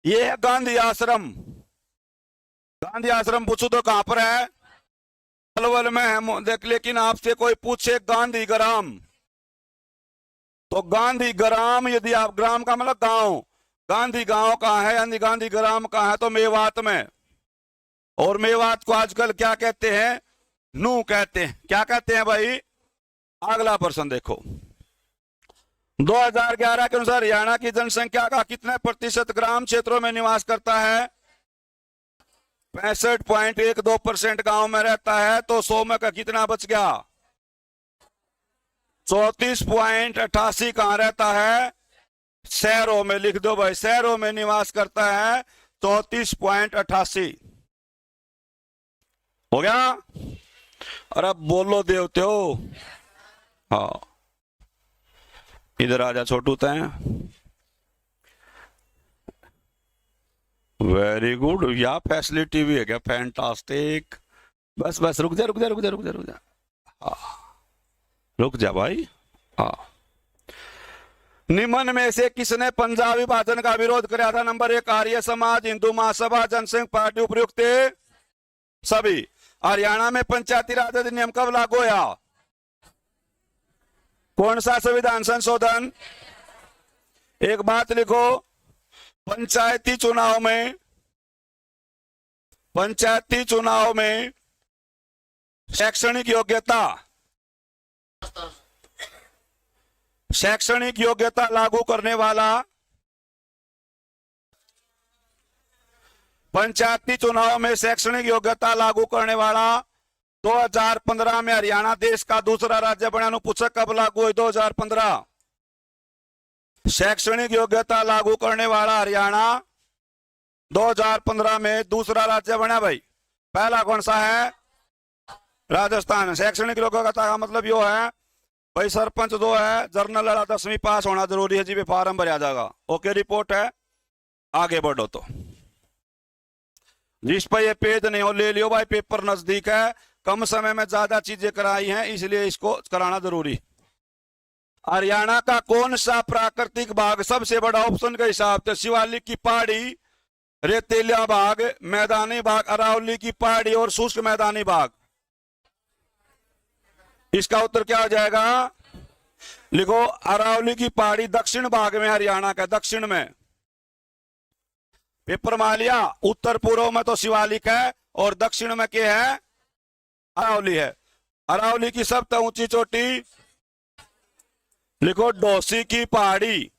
ये है गांधी आश्रम। गांधी आश्रम पूछो तो कहां पर है? पलवल में है। देख, लेकिन आपसे कोई पूछे गांधी ग्राम, तो गांधी ग्राम, यदि आप, ग्राम का मतलब गांव, गांधी गांव कहाँ है, यानी गांधी ग्राम कहाँ है, तो मेवात में। और मेवात को आजकल क्या कहते हैं? नू कहते हैं। क्या कहते हैं भाई? अगला प्रश्न देखो। 2011 के अनुसार हरियाणा की जनसंख्या का कितने प्रतिशत ग्राम क्षेत्रों में निवास करता है? 65.12% गांव में रहता है। तो 100 में का कितना बच गया? 34.88 कहां रहता है? शहरों में। लिख दो भाई, शहरों में निवास करता है 34.88। हो गया? अरे बोलो देवते हो। हाँ, इधर आजा छोटू तय। वेरी गुड, या फैसिलिटी भी है क्या? फैंटास्टिक। बस बस, रुक जा रुक जा रुक जा रुक जा रुक जा। हाँ, रुक जा भाई। हाँ, निम्न में से किसने पंजाब विभाजन का विरोध किया था? नंबर 1 आर्य समाज, हिंदू महासभा, जनसंघ पार्टी, उपयुक्त सभी। हरियाणा में पंचायती राज अधिनियम कब लागू हुआ? कौन सा संविधान संशोधन? एक बात लिखो, पंचायती चुनाव में शैक्षणिक योग्यता लागू करने वाला, पंचायती चुनाव में शैक्षणिक योग्यता लागू करने वाला 2015 में हरियाणा देश का दूसरा राज्य बना। पूछा कब लागू हुई? 2015। शैक्षणिक योग्यता लागू करने वाला हरियाणा 2015 में दूसरा राज्य बना भाई। पहला कौन सा है? राजस्थान। शैक्षणिक योग्यता का मतलब यो है भाई, सरपंच जो है जर्नल वाला 10वीं पास होना जरूरी है जी। पे फॉर्म भरा जाएगा। ओके, रिपोर्ट है, आगे बढ़ो। तो जिस पर ये पेज नहीं हो ले लियो भाई, पेपर नजदीक है, कम समय में ज्यादा चीजें कराई हैं, इसलिए इसको कराना जरूरी। हरियाणा का कौन सा प्राकृतिक भाग सबसे बड़ा? ऑप्शन के हिसाब से शिवालिक की पहाड़ी, रेतीला भाग, मैदानी भाग, अरावली की पहाड़ी और शुष्क मैदानी भाग। इसका उत्तर क्या हो जाएगा? लिखो, अरावली की पहाड़ी दक्षिण भाग में हरियाणा का, दक्षिण में। पेपर मान लिया। उत्तर पूर्व में तो शिवालिक है और दक्षिण में क्या है? अरावली है। अरावली की सबसे ऊंची चोटी लिखो, डोसी की पहाड़ी।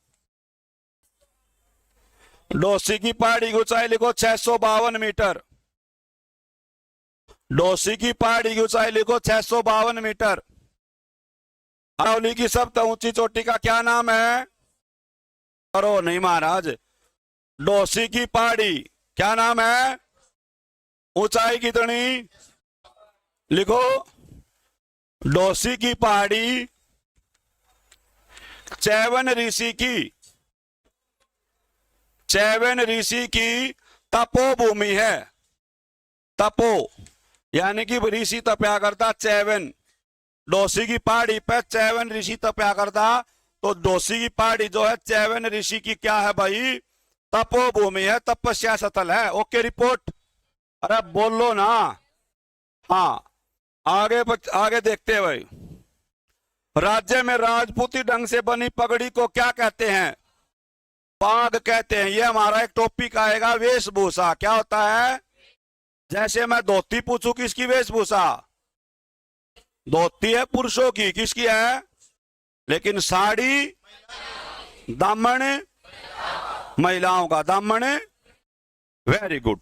डोसी की पहाड़ी की ऊंचाई लिखो 652 मीटर। डोसी की पहाड़ी की ऊंचाई लिखो 652 मीटर। अरावली की सबसे ऊंची चोटी का क्या नाम है? करो नहीं महाराज। डोसी की पहाड़ी क्या नाम है? ऊंचाई कितनी? लिखो, डोसी की पहाड़ी चैवन ऋषि की तपोभूमि है। तपो यानी कि ऋषि तपया करता। चैवन, डोसी की पहाड़ी पे चैवन ऋषि तपया करता। तो डोसी की पहाड़ी जो है चैवन ऋषि की क्या है भाई? तपोभूमि है, तपस्या स्थल है। Okay, report. अरे बोलो ना। हाँ, आगे देखते हैं भाई। राज्य में राजपूती ढंग से बनी पगड़ी को क्या कहते हैं? पाग कहते हैं। ये हमारा एक टॉपिक आएगा, वेशभूषा। क्या होता है? जैसे मैं धोती पूछूं, किसकी वेशभूषा? धोती है पुरुषों की, किसकी है? लेकिन साड़ी, दामन महिलाओं का। दामन, वेरी गुड,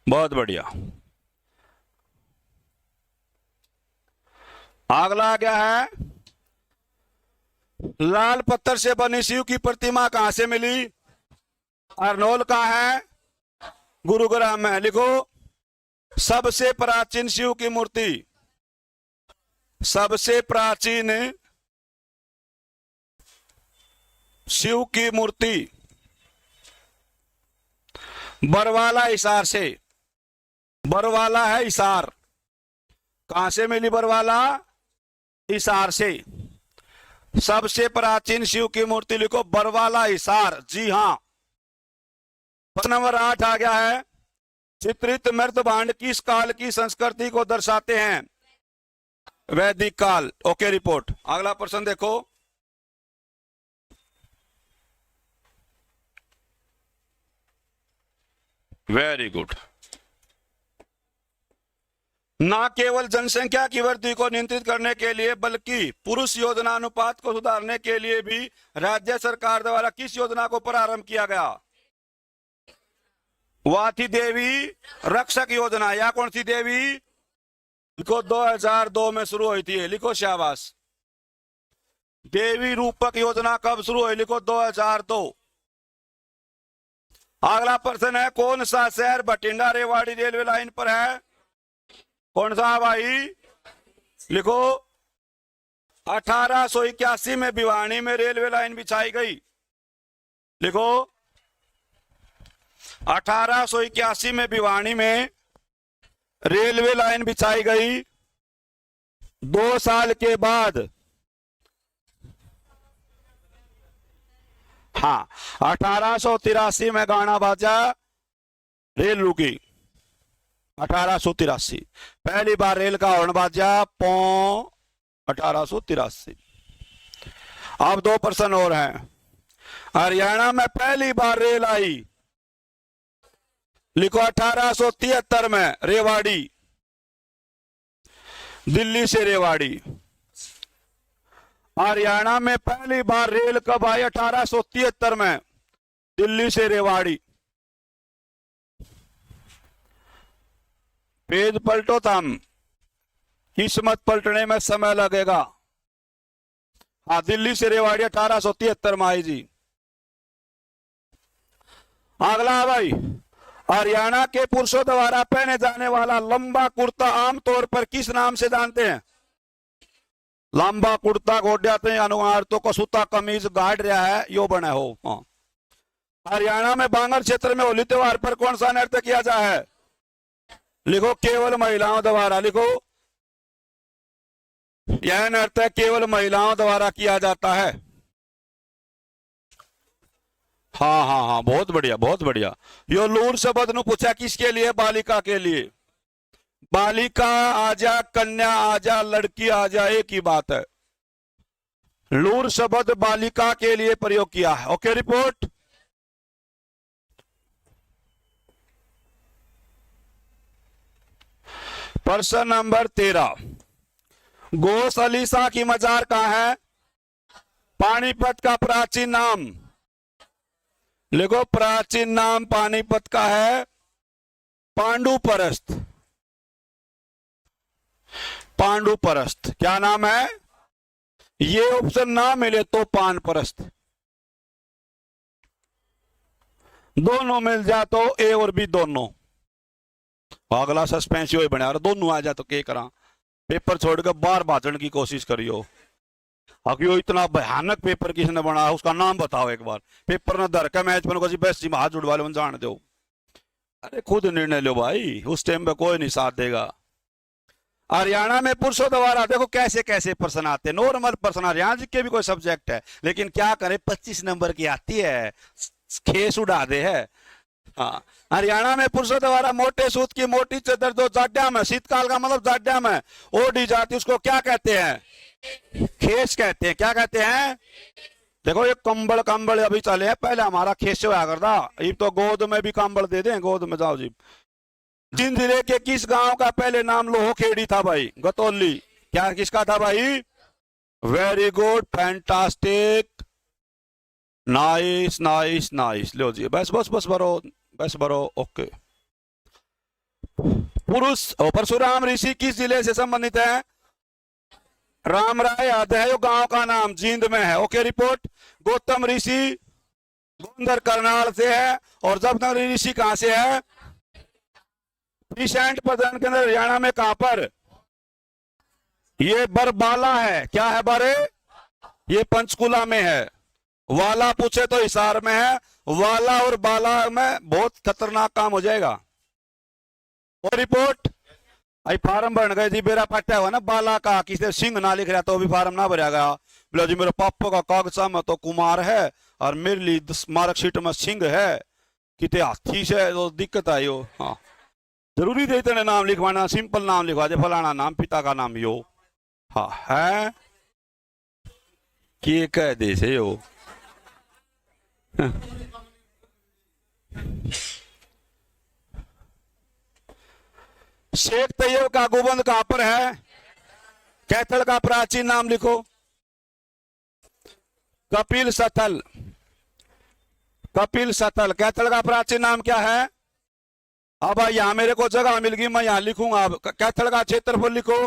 बहुत बढ़िया। अगला क्या है? लाल पत्थर से बनी शिव की प्रतिमा कहां से मिली? अरनोल का है, गुरुग्राम में। लिखो, सबसे प्राचीन शिव की मूर्ति, सबसे प्राचीन शिव की मूर्ति बरवाला हिसार से। बरवाला है हिसार। कहां से मिली? बरवाला हिसार से। सबसे प्राचीन शिव की मूर्ति लिखो बरवाला हिसार। जी हाँ। प्रश्न नंबर 8 आ गया है। चित्रित मृत भांड किस काल की संस्कृति को दर्शाते हैं? वैदिक काल। Okay report. अगला प्रश्न देखो। Very good. न केवल जनसंख्या की वृद्धि को नियंत्रित करने के लिए बल्कि पुरुष योजना अनुपात को सुधारने के लिए भी राज्य सरकार द्वारा किस योजना को प्रारंभ किया गया? वाती देवी रक्षक योजना। या कौन सी देवी? लिखो 2002 में शुरू हुई थी। लिखो शाबाश। देवी रूपक योजना कब शुरू हुई? लिखो 2002। अगला प्रश्न है, कौन सा शहर बठिंडा रेवाड़ी रेलवे लाइन पर है? कौन सा भाई? लिखो 1881 में भिवानी में रेलवे लाइन बिछाई गई। लिखो 1881 में भिवानी में रेलवे लाइन बिछाई गई। 2 साल के बाद, हाँ, 1883 में गाना बाजा, रेल रुकी। 1883 पहली बार रेल का हॉर्न बाजा, 1883। अब 2 प्रश्न और हैं। हरियाणा में पहली बार रेल आई। लिखो 1873 में रेवाड़ी, दिल्ली से रेवाड़ी। हरियाणा में पहली बार रेल कब आई? 1873 में, दिल्ली से रेवाड़ी। पेज पलटो तम, किस्मत पलटने में समय लगेगा। हाँ, दिल्ली से रेवाड़ी 1873 में आई जी। अगला भाई, हरियाणा के पुरुषों द्वारा पहने जाने वाला लंबा कुर्ता आमतौर पर किस नाम से जानते हैं? लंबा कुर्ता गोड्याते अनुहार तो कसूता कमीज गाड़ रहा है, यो बना हो। हाँ। हरियाणा में बांगर क्षेत्र में होली त्योहार पर कौन सा नृत्य किया जाता है? लिखो केवल महिलाओं द्वारा। लिखो यह नृत्य केवल महिलाओं द्वारा किया जाता है। हाँ हाँ हाँ, बहुत बढ़िया बहुत बढ़िया। यो लूर शब्द नु पूछा किसके लिए? बालिका के लिए। बालिका आजा, कन्या आजा, लड़की आजा, एक ही बात है। लूर शब्द बालिका के लिए प्रयोग किया है। Okay report. प्रश्न नंबर 13, गोस अली शाह की मजार कहां है? पानीपत का प्राचीन नाम। लिखो प्राचीन नाम पानीपत का है पांडुपरस्त। पांडुपरस्त क्या नाम है? ये ऑप्शन ना मिले तो पानपरस्त, दोनों मिल जाए तो ए और बी दोनों। अगला सस्पेंस ही बना, दोनों आ जाए तो क्या करा? पेपर छोड़कर बाहर भाजने की कोशिश करियो। अगर इतना भयानक पेपर किसने बनाया उसका नाम बताओ एक बार। पेपर न धर के मैच पर बेस्ट हाथ जुड़वा लो, जान दो। अरे खुद निर्णय लो भाई, उस टाइम पे कोई नहीं साथ देगा। हरियाणा में पुरुषों द्वारा देखो कैसे कैसे प्रश्न आते हैं। नॉर्मल प्रश्न, हरियाणा जी के भी कोई सब्जेक्ट है, लेकिन क्या करे 25 नंबर की आती है, खेस उड़ा दे है। हाँ, हरियाणा में पुरुषों द्वारा मोटे सूत की मोटी चादर जो जाड्या में, शीतकाल का मतलब जाड्या में ओढ़ी जाती, उसको क्या कहते हैं? खेस कहते हैं। क्या कहते हैं? देखो ये कंबल कंबल अभी चले हैं, पहले हमारा खेस हुआ करता। ये तो गोद में भी कंबल दे दें, गोद में जाओ जी। जिन जिले के किस गांव का पहले नाम लोहोखेड़ी था भाई? गतौली। क्या किसका था भाई? Very good, fantastic, nice nice nice. लो जी, बस बस बस भरो, बस भरो। ओके। पुरुष परशुराम ऋषि किस जिले से संबंधित है? राम राय याद है, गांव का नाम जींद में है। Okay report. गौतम ऋषि गोंदर करनाल से है, और जबनगर ऋषि कहां से है? रिसेंट प्रधान के अंदर हरियाणा में कहां पर? ये बरबाला है। क्या है बारे? ये पंचकुला में है। वाला पूछे तो हिसार में है। वाला और बाला में बहुत खतरनाक काम हो जाएगा। और रिपोर्ट आई फार्म बन गए जी, बेरा पट्टा हुआ ना बाला का, किसी सिंह ना लिख रहा तो भी फार्म ना भरा गया। बोला जी मेरे पापा का कागजा में तो कुमार है और मेरे लिए मार्कशीट में सिंह है, कितने हाथी से तो दिक्कत आई हो। हाँ जरूरी थे इतने नाम लिखवाना, सिंपल नाम लिखवा दे, फलाना नाम, पिता का नाम यो। हाँ है कि कह दे से यो। शेख तैयब का गुबंद कहां पर है? कैथल का प्राचीन नाम लिखो। कपिल सतल, कपिल सतल। कैथल का प्राचीन नाम क्या है? अब यहां मेरे को जगह मिल गई, मैं यहां लिखूंगा। कैथल का क्षेत्रफल लिखो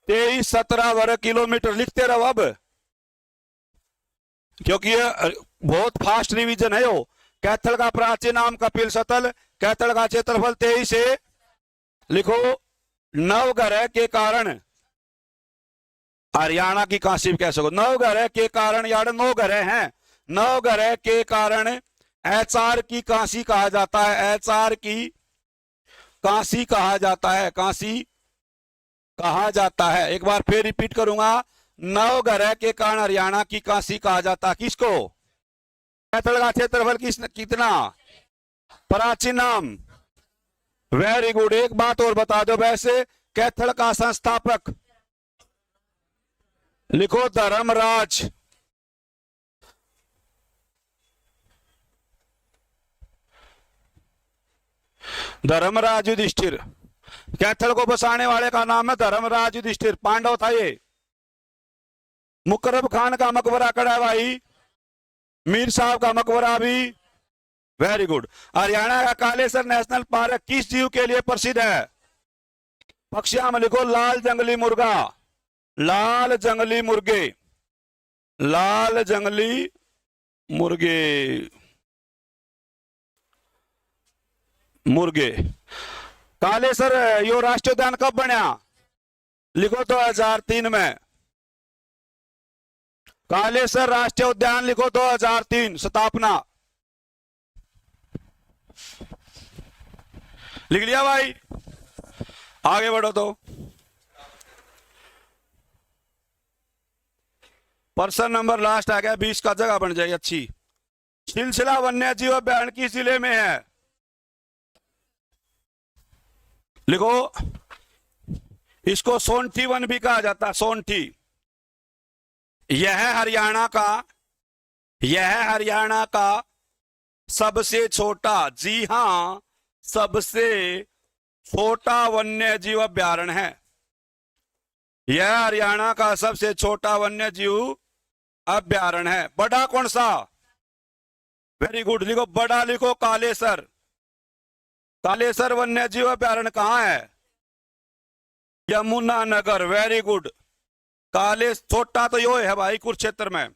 23-17 वर्ग किलोमीटर। लिखते रहो अब, क्योंकि ये बहुत फास्ट रिवीजन है। वो कैथल का प्राचीन नाम कपिल सतल, कैथल का क्षेत्रफल 23 से लिखो। नवग्रह के कारण हरियाणा की काशी भी कह सको। नवग्रह के कारण, यार 9 ग्रह हैं, 9 ग्रह के कारण एचआर की काशी कहा जाता है। एचआर की काशी कहा जाता है, काशी कहा जाता है। एक बार फिर रिपीट करूंगा, 9 ग्रह के कारण हरियाणा की काशी कहा जाता है। किसको? कैथल का क्षेत्रफल कितना? प्राचीन नाम। Very good. एक बात और बता दो, वैसे कैथल का संस्थापक लिखो धर्मराज। धर्मराज युधिष्ठिर। कैथल को बसाने वाले का नाम है धर्मराज युधिष्ठिर। पांडव था ये। मुकरब खान का मकबरा कड़ा है भाई, मीर साहब का मकबरा भी। Very good. हरियाणा का कालेसर नेशनल पार्क किस जीव के लिए प्रसिद्ध है? पक्षियां में लिखो लाल जंगली मुर्गा। लाल जंगली मुर्गे, लाल जंगली मुर्गे, मुर्गे। कालेसर यो राष्ट्रीय उद्यान कब बना? लिखो 2003 में। कालेसर राष्ट्रीय उद्यान लिखो 2003 स्थापना। लिख लिया भाई? आगे बढ़ो तो। पर्सन नंबर लास्ट आ गया, 20 का जगह बन जाएगी अच्छी। सिलसिला वन्य जीव अभ्यारण्य किस जिले में है? लिखो, इसको सोंठी वन भी कहा जाता है, सोंठी। यह हरियाणा का, यह हरियाणा का सबसे छोटा, जी हां सबसे छोटा वन्य जीव अभ्यारण्य है। यह हरियाणा का सबसे छोटा वन्य जीव अभ्यारण्य है। बड़ा कौन सा? Very good. लिखो बड़ा, लिखो कालेसर। कालेसर वन्य जीव अभ्यारण्य कहां है? यमुनानगर। Very good. काले छोटा तो यो है भाई कुरुक्षेत्र में।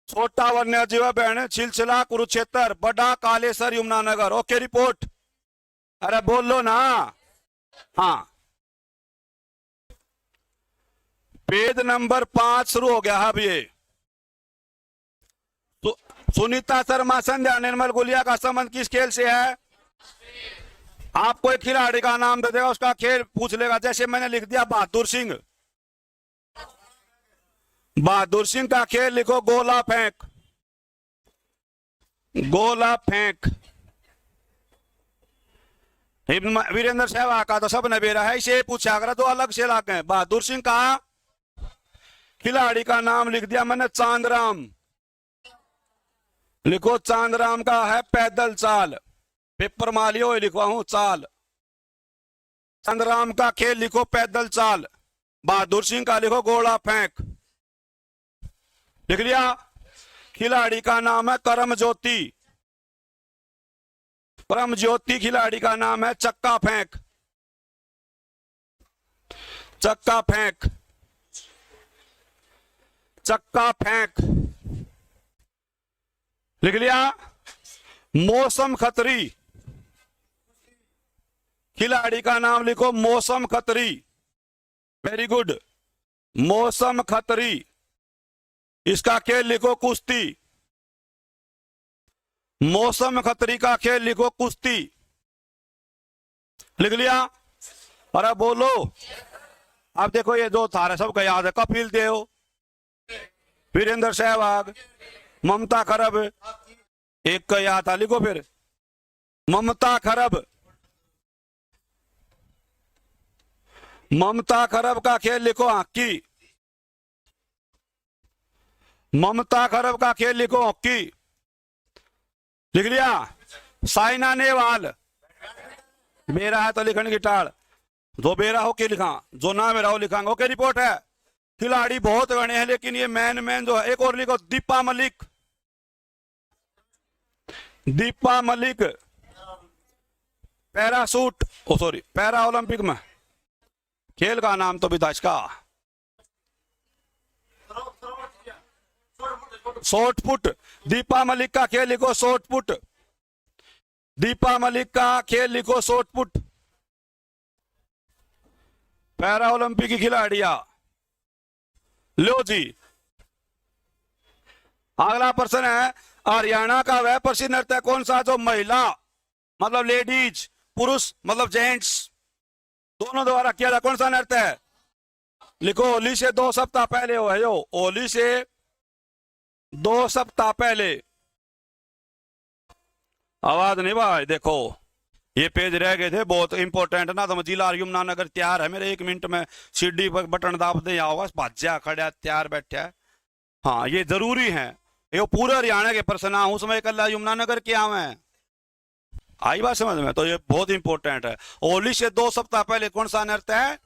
छोटा वन्य जीव अभ्यारण्य सिलसिला कुरुक्षेत्र, बड़ा कालेसर यमुनानगर। Okay report. अरे बोल लो ना। हाँ पेज नंबर 5 शुरू हो गया। अब ये तो सुनीता शर्मा, संध्या निर्मल गुलिया का संबंध किस खेल से है? आपको एक खिलाड़ी का नाम दे देगा, उसका खेल पूछ लेगा। जैसे मैंने लिख दिया बहादुर सिंह। बहादुर सिंह का खेल लिखो गोला फेंक। गोला फेंक। वीरेंद्र सहवाग का तो सब नबेरा है, इसे पूछा करा तो अलग से लाके हैं। बहादुर सिंह का खिलाड़ी का नाम लिख दिया मैंने चांदराम। लिखो चांदराम का है पैदल चाल। पेपर मालियो लिखवा हूं चाल। चांदराम का खेल लिखो पैदल चाल। बहादुर सिंह का लिखो गोला फेंक। लिख लिया? खिलाड़ी का नाम है करम ज्योति। परम ज्योति खिलाड़ी का नाम है चक्का फेंक। चक्का फेंक, चक्का फेंक। लिख लिया? मौसम खत्री खिलाड़ी का नाम लिखो मौसम खत्री। Very good. मौसम खत्री। इसका खेल लिखो कुश्ती। मौसम खत्री का खेल लिखो कुश्ती। लिख लिया? अरे बोलो। अब देखो ये जो थारे सबका याद है, कपिल देव, वीरेंद्र सहवाग, ममता खरब, एक का याद था, लिखो फिर ममता खरब। ममता खरब का खेल लिखो हॉकी। ममता खरब का खेल लिखो हॉकी। लिख लिया। साइना नेहवाल, मेरा है तो लिखने की टाल, जो बेरा हो के लिखा, जो ना मेरा हो लिखांगे। ओके, रिपोर्ट है। खिलाड़ी बहुत गणे हैं लेकिन ये मैन जो है, एक और लिखो, दीपा मलिक। दीपा मलिक पैराशूट, ओ सॉरी, पैरा ओलंपिक में, खेल का नाम तो भी था इसका, शॉर्ट पुट। दीपा मलिक का खेल लिखो शॉर्ट पुट। दीपा मलिक का खेल लिखो शॉर्ट पुट। पैरा ओलंपिक की खिलाड़ियां। लो जी, अगला प्रश्न है, हरियाणा का वह प्रसिद्ध नृत्य कौन सा जो महिला मतलब लेडीज, पुरुष मतलब जेंट्स दोनों द्वारा किया था, कौन सा नृत्य है? लिखो, होली से 2 सप्ताह पहले हो है जो, होली से 2 सप्ताह पहले। आवाज नहीं भाई, देखो ये पेज रह गए थे बहुत इंपॉर्टेंट ना, तो जिला यमुनानगर तैयार है मेरे, 1 मिनट में सीढ़ी पर बटन दाब दे, आवाज भाज्या खड़ा तैयार बैठा है। हाँ ये जरूरी है, ये पूरे हरियाणा के प्रश्न उसमें कल यमुनानगर के आवे हैं, आई बात समझ में, तो ये बहुत इंपॉर्टेंट है। होली से 2 सप्ताह पहले कौन सा नृत्य है?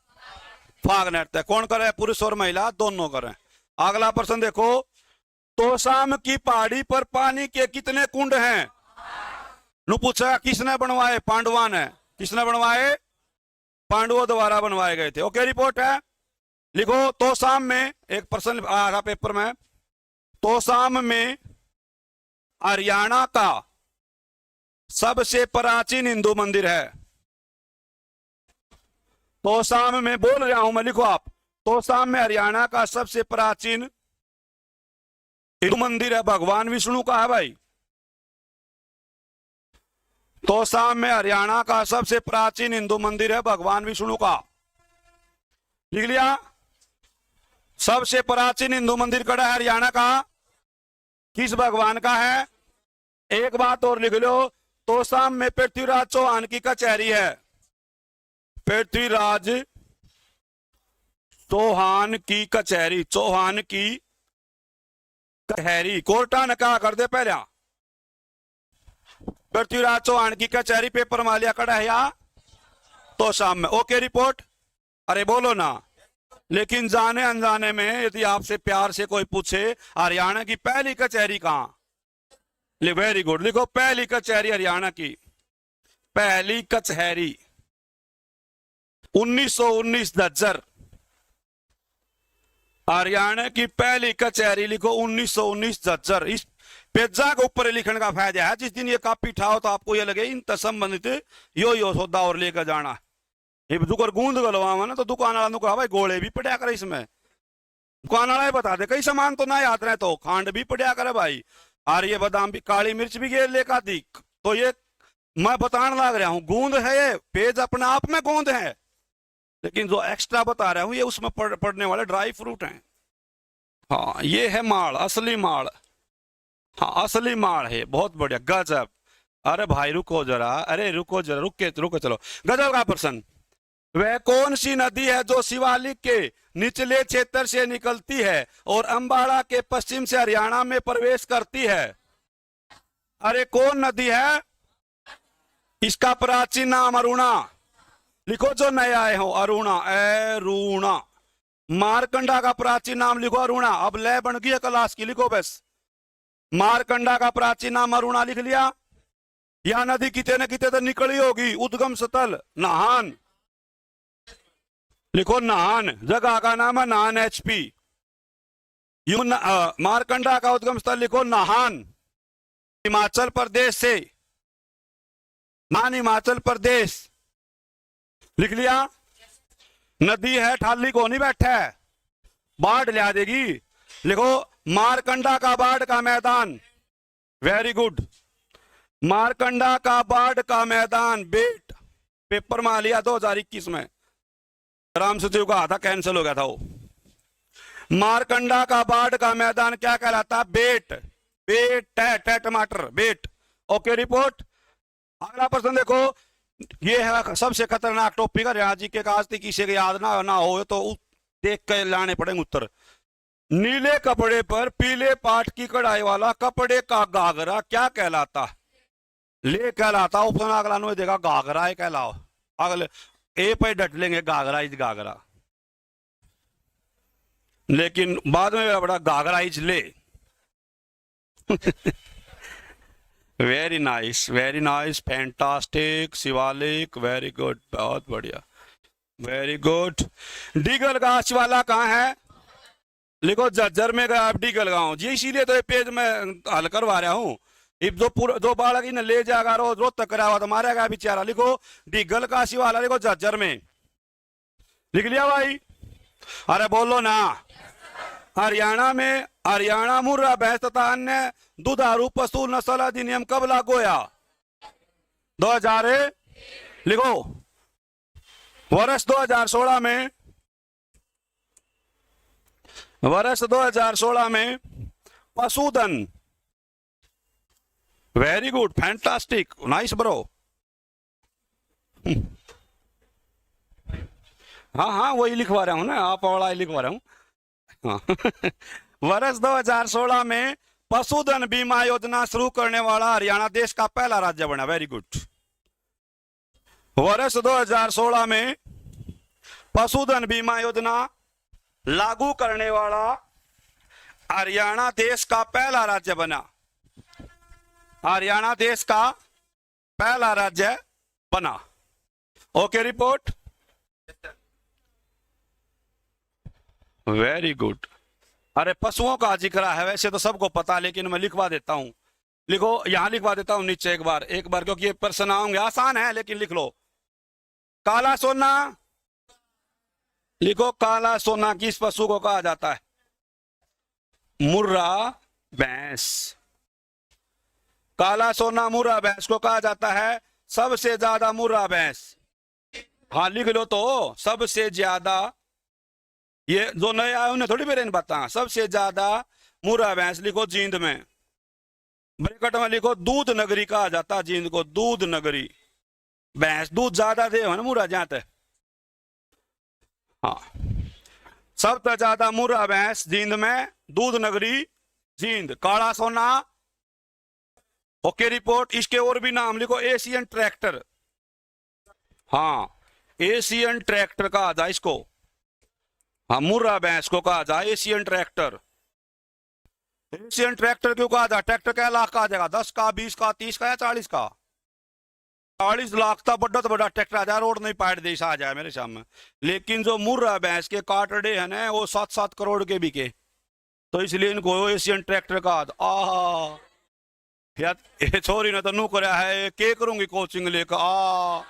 फाग नृत्य। कौन करे? पुरुष और महिला दोनों करें। अगला प्रश्न देखो, तोशाम की पहाड़ी पर पानी के कितने कुंड हैं? नु पूछा किसने बनवाए? पांडवा ने। किसने बनवाए? पांडवों द्वारा बनवाए गए थे। ओके, रिपोर्ट है। लिखो, तोशाम में एक प्रश्न आ रहा पेपर में, तोशाम में हरियाणा का सबसे प्राचीन हिंदू मंदिर है। तोशाम में बोल रहा हूं मैं, लिखो आप, तोशाम में हरियाणा का सबसे प्राचीन हिंदू मंदिर है, भगवान विष्णु का है भाई। तोशाम में हरियाणा का सबसे प्राचीन हिंदू मंदिर है, भगवान विष्णु का। लिख लिया। सबसे प्राचीन हिंदू मंदिर कड़ा है हरियाणा का, किस भगवान का है? एक बात और लिख लो, तोशाम में पृथ्वीराज चौहान की कचहरी है। पृथ्वीराज चौहान की कचहरी, चौहान की कचहरी, कोर्टा ने कहा कर दे पहले, पृथ्वीराज चौहान की कचहरी पेपर मालिया कड़ा है या तोशाम में। Okay, report. अरे बोलो ना। लेकिन जाने अनजाने में यदि आपसे प्यार से कोई पूछे हरियाणा की पहली कचहरी कहां, वेरी गुड, लिखो पहली कचहरी हरियाणा की, पहली कचहरी 1919 झज्जर। हरियाणा की पहली कचहरी लिखो 1919 झज्जर। इस पेजा के ऊपर लिखने का फायदा है, जिस दिन ये कॉपी उठाओ तो आपको ये लगे इन संबंधित यो सौदा और लेकर जाना। ये दुकान गूंद गलवा ना तो दुकान वाला कहा भाई गोले भी पड़ा कर इसमें, दुकान वाला बता दे कई सामान तो ना याद रहे, तो खांड भी पड़ा करे भाई, और ये बादाम भी, काली मिर्च भी गेर लेकर दी। तो ये मैं बताने लग रहा हूं, गूंद है ये पेज अपने आप में गूंद है, लेकिन जो एक्स्ट्रा बता रहा हूं ये उसमें पड़ने वाले ड्राई फ्रूट हैं। हाँ ये है माल, असली माल। हाँ असली माल है, बहुत बढ़िया, गजब। अरे भाई रुको जरा, अरे रुको जरा, रुको चलो। गजब का प्रश्न, वह कौन सी नदी है जो शिवालिक के निचले क्षेत्र से निकलती है और अंबाला के पश्चिम से हरियाणा में प्रवेश करती है? अरे कौन नदी है? इसका प्राचीन नाम अरुणा। लिखो जो नए आए हो, अरुणा, अरुणा। मारकंडा का प्राचीन नाम लिखो अरुणा। अब लय बन गई है क्लास की, लिखो बस, मारकंडा का प्राचीन नाम अरुणा। लिख लिया। यह नदी कितने न कितने तो निकली होगी, उद्गम स्थल नाहन। लिखो नाहन, जगह का नाम है नाहन HP। मारकंडा का उद्गम स्थल लिखो नाहन, हिमाचल प्रदेश से, नान हिमाचल प्रदेश। लिख लिया। नदी है, ठाली को नहीं बैठा है, बाढ़ लिया देगी। लिखो मारकंडा का बाढ़ का मैदान, वेरी गुड, मारकंडा का बाढ़ का मैदान, बेट, पेपर में लिया 2021 में। राम सचिव का था, कैंसिल हो गया था वो। मारकंडा का बाढ़ का मैदान क्या कहलाता? बेट। बेट है टमाटर, बेट। Okay report. अगला प्रश्न देखो, ये है सबसे खतरनाक टॉपिक है यहाँ जी के, आज तक किसी के याद ना हो तो देख के लाने पड़ेंगे उत्तर। नीले कपड़े पर पीले पाट की कढ़ाई वाला कपड़े का घाघरा क्या कहलाता? ले कहलाता। ऑप्शन अगला नो देगा, घाघरा है कहलाओ। अगले ए पे डट लेंगे, घाघरा इज घाघरा, लेकिन बाद में बड़ा घाघरा इज ले। Very nice, fantastic, Shivalik, very good, बहुत बढ़िया, वेरी गुड। डीगल गांव शिवाला कहाँ है? लिखो जज्जर में गया डीगल गांव जी, इसीलिए तो ये पेज में हल करवा रहा हूँ। जो बालक इन्हें ले जाएगा रोज तक करा हुआ तो मारेगा बेचारा। लिखो डीगल का शिवाला, लिखो जज्जर में। लिख लिया भाई? अरे बोलो ना। हरियाणा मुर्रा भैंस तथा अन्य दुधारू पशु नस्ल अधिनियम कब लागू हुआ? 2000। लिखो वर्ष 2016 में, वर्ष 2016 में पशुधन, very good, fantastic, nice bro. हाँ वही लिखवा रहा हूं ना, आप वाला लिखवा रहा हूं। हाँ। वर्ष 2016 में पशुधन बीमा योजना शुरू करने वाला हरियाणा देश का पहला राज्य बना, वेरी गुड। वर्ष 2016 में पशुधन बीमा योजना लागू करने वाला हरियाणा देश का पहला राज्य बना, हरियाणा देश का पहला राज्य बना। Okay report, very good. अरे पशुओं का जिक्र है, वैसे तो सबको पता, लेकिन मैं लिखवा देता हूं। लिखो, यहां लिखवा देता हूं नीचे एक बार, क्योंकि ये प्रश्न होंगे, आसान है लेकिन लिख लो। काला सोना, लिखो काला सोना किस पशु को कहा जाता है? मुर्रा भैंस। काला सोना मुर्रा भैंस को कहा जाता है। सबसे ज्यादा मुर्रा भैंस, हाँ लिख लो तो, सबसे ज्यादा, ये जो नए आए उन्हें थोड़ी मेरे बता, सबसे ज्यादा मुर्रा भैंस लिखो जींद में। ब्रैकेट में लिखो दूध नगरी कहा जाता जींद को, दूध नगरी। भैंस दूध ज्यादा दे ना मुर्रा जाते। हाँ, सबसे ज्यादा मुर्रा भैंस जींद में, दूध नगरी जींद। काला सोना, ओके रिपोर्ट। इसके और भी नाम लिखो, एशियन ट्रैक्टर, हाँ एशियन ट्रैक्टर कहा जाए इसको। हाँ, मुर्रा भैंस को कहा जाए एशियन ट्रैक्टर। एशियन ट्रैक्टर क्यों कहा जाए? ट्रैक्टर क्या लाख का आ जाएगा? 10 का, 20 का, 30 का या 40 का? 40 लाख का बड़ा तो बड़ा ट्रैक्टर आ जाए, रोड नहीं पाट देश आ जाए मेरे सामने। लेकिन जो मुर्रा भैंस के काटड़े है ना, वो 7-7 करोड़ के बिके, तो इसलिए इनको एशियन ट्रैक्टर कहा। आ यार छोरी ने तो नू करा है, के करूंगी कोचिंग लेकर आ।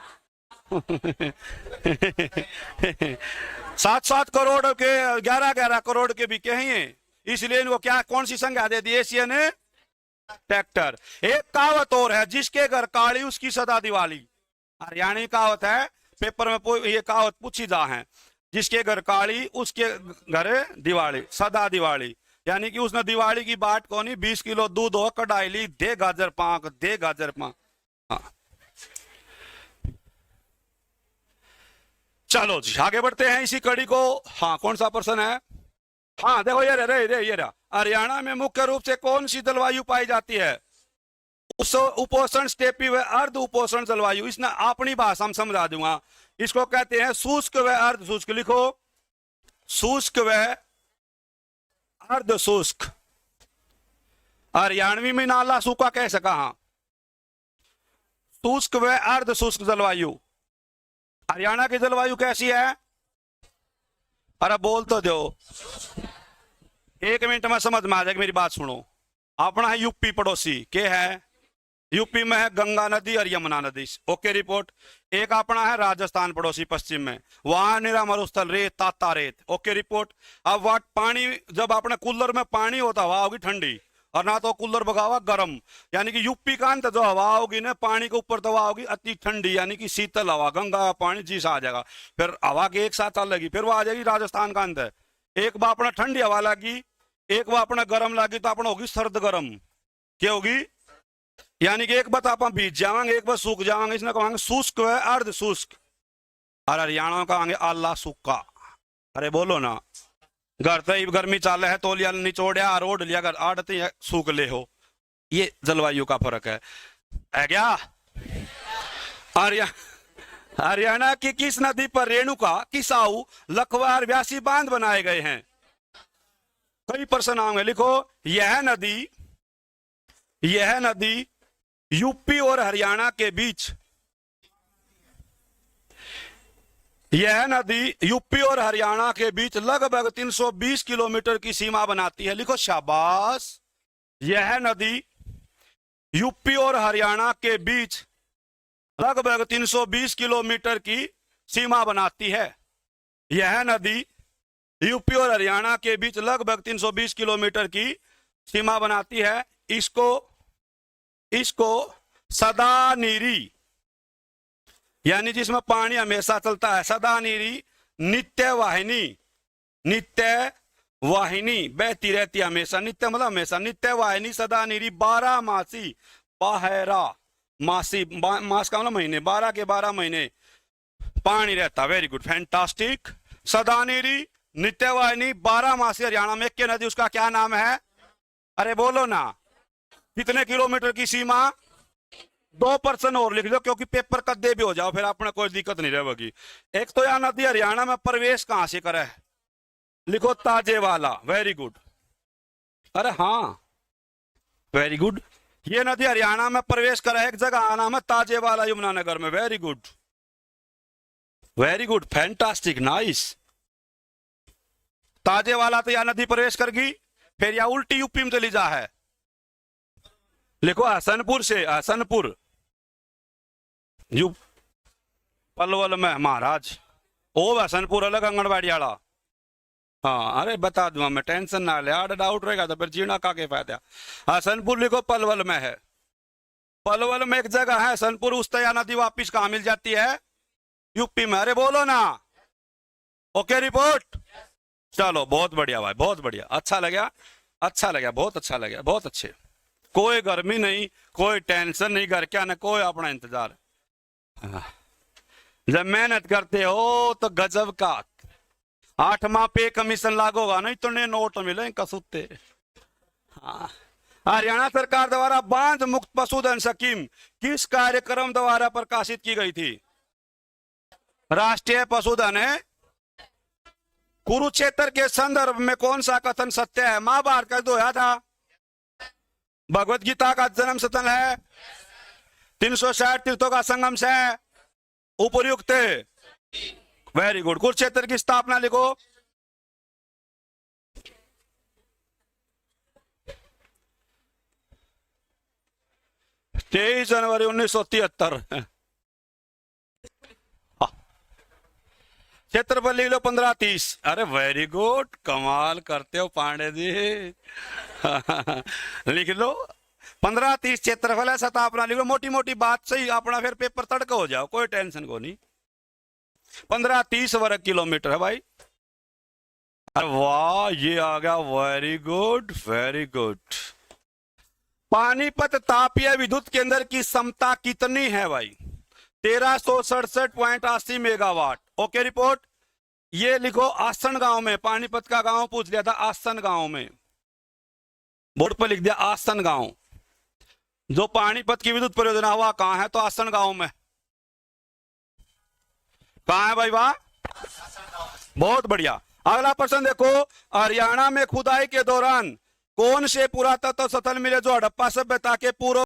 7-7 करोड़ के, 11-11 करोड़ के बिके हैं, इसलिए इनको क्या, कौन सी संज्ञा दे दी? Asian tractor. एक कहावत और है, जिसके घर काली उसकी सदा दिवाली। हरियाणी कहावत है, पेपर में ये कहावत पूछी जा है, जिसके घर काली उसके घर दिवाली, सदा दिवाली। यानी कि उसने दिवाली की बात कोनी, 20 किलो दूध हो कढ़ाई ली, दे गाजर पाक, दे गाजर पाक। हाँ चलो जी आगे बढ़ते हैं इसी कड़ी को। हाँ कौन सा प्रश्न है? हाँ देखो ये रहा, हरियाणा में मुख्य रूप से कौन सी जलवायु पाई जाती है? उपोषण, स्टेपी व अर्ध उपोषण जलवायु। इसने अपनी भाषा में समझा दूंगा, इसको कहते हैं शुष्क व अर्ध शुष्क। लिखो शुष्क व अर्ध शुष्क। हरियाणवी में नाला सूखा कह सका। हाँ, शुष्क व अर्ध शुष्क जलवायु। हरियाणा की जलवायु कैसी है? अरे बोल तो दो, 1 मिनट में समझ में आ जाएगी, मेरी बात सुनो। अपना है यूपी पड़ोसी, के है? यूपी में है गंगा नदी और यमुना नदी। Okay report. एक अपना है राजस्थान पड़ोसी पश्चिम में, वहां निरा मरुस्थल, रेत, ताता रेत। Okay report. अब वह पानी, जब अपने कूलर में पानी होता, हवा होगी ठंडी, और ना तो कूलर भगावा गर्म। यानी कि यूपी का अंत जो हवा होगी ना पानी के ऊपर तो हवा होगी अति ठंडी, यानी कि शीतल हवा, गंगा का पानी जी सा आ जाएगा। फिर हवा के एक साथ अलग, फिर वो आ जाएगी राजस्थान का अंत है। एक बार अपना ठंडी हवा लगी, एक बार अपना गर्म लगी, तो अपना होगी सर्द गर्म। क्या होगी? यानी कि एक बार आप भीज जावांगे, एक बार सूख जावांगे। इसमें कहेंगे शुष्क है अर्ध शुष्क, और हरियाणा में कहेंगे आला सूखा। अरे बोलो ना, घर तो गर्मी चाल है, तोलिया निचोड़िया रोड लिया, घर आड़ती सूख ले हो। ये जलवायु का फर्क है क्या? हरियाणा की किस नदी पर रेणुका, किसाऊ, लखवा और व्यासी बांध बनाए गए हैं? कई प्रश्न आएंगे, लिखो। यह नदी यूपी और हरियाणा के बीच, यह नदी यूपी और हरियाणा के बीच लगभग 320 किलोमीटर की सीमा बनाती है। लिखो शाबाश। यह नदी यूपी और हरियाणा के बीच लगभग 320 किलोमीटर की सीमा बनाती है। यह नदी यूपी और हरियाणा के बीच लगभग 320 किलोमीटर की सीमा बनाती है। इसको सदा नीरी, यानी जिसमें पानी हमेशा चलता है, सदा नीरी नित्य वाहिनी बहती रहती है हमेशा। नित्य मतलब हमेशा, नित्य वाहिनी सदा नीरी 12 मासी, बाहरा मासी, मास का मतलब महीने, 12 के 12 महीने पानी रहता। Very good, fantastic. सदा नीरी नित्य वाहिनी 12 मासी हरियाणा में क्या नदी, उसका क्या नाम है? अरे बोलो ना। कितने किलोमीटर की सीमा? 2% और लिख लो, क्योंकि पेपर कद्दे भी हो जाओ, फिर अपने कोई दिक्कत नहीं रहेगी। एक तो यह नदी हरियाणा में प्रवेश कहां से करे? लिखो ताजेवाला। Very good. अरे हाँ, वेरी गुड। ये नदी हरियाणा में प्रवेश करे, एक जगह का नाम है ताजेवाला, यमुनानगर में। Very good, very good, fantastic, nice. Tajewala तो यह नदी प्रवेश करगी, फिर यह उल्टी यूपी में चली जा है। लिखो हसनपुर से, हसनपुर पलवल में महाराज। ओ हसनपुर अलग आंगनबाड़ी वाला। हाँ अरे बता दूंगा मैं, टेंशन ना ले। आड़ डाउट रहेगा तो फिर जीना का के फायदा। हसनपुर लिखो पलवल में है। पलवल में एक जगह है हसनपुर, उस तया नदी वापिस कहां मिल जाती है? यूपी में। अरे बोलो ना। Okay report. चलो बहुत बढ़िया भाई, बहुत बढ़िया, अच्छा लगा, अच्छा लगा, बहुत अच्छा लगा, बहुत अच्छे। कोई गर्मी नहीं, कोई टेंशन नहीं, घर क्या ना कोई अपना इंतजार। जब मेहनत करते हो तो गजब का 8 माह पे कमीशन लागू होगा, नहीं तो नोट मिले कसूते। हाँ। हरियाणा सरकार द्वारा बांध मुक्त पशुधन स्कीम किस कार्यक्रम द्वारा प्रकाशित की गई थी? राष्ट्रीय पशुधन है। कुरुक्षेत्र के संदर्भ में कौन सा कथन सत्य है? महाभारत का दोहा था। भगवत गीता का जन्म स्थल है। 360 तीर्थों का संगम से उपर्युक्त। Very good. कुरुक्षेत्र की स्थापना लिखो। तेईस जनवरी 1973। क्षेत्रफल लिख लो 1530। अरे वेरी गुड, कमाल करते हो पांडे जी। लिख लो 1530 क्षेत्रफल है, सतह अपना लिख लो। मोटी मोटी बात सही, अपना फिर पेपर तड़का हो जाओ, कोई टेंशन को नहीं। 1530 वर्ग किलोमीटर है भाई। अरे वाह, ये आ गया। Very good, very good. Panipat तापीय विद्युत केंद्र की क्षमता कितनी है भाई? 1367.80 मेगावाट। Okay report. ये लिखो आसन गांव में, पानीपत का गांव पूछ लिया था, आसन गांव में बोर्ड पर लिख दिया आसन गांव। जो पानीपत की विद्युत परियोजना हुआ कहां है? तो आसन गांव में। कहां है भाई? वाह, बहुत बढ़िया। अगला प्रश्न देखो। हरियाणा में खुदाई के दौरान कौन से पुरातत्व स्थल मिले जो हड़प्पा सभ्यता के पूर्व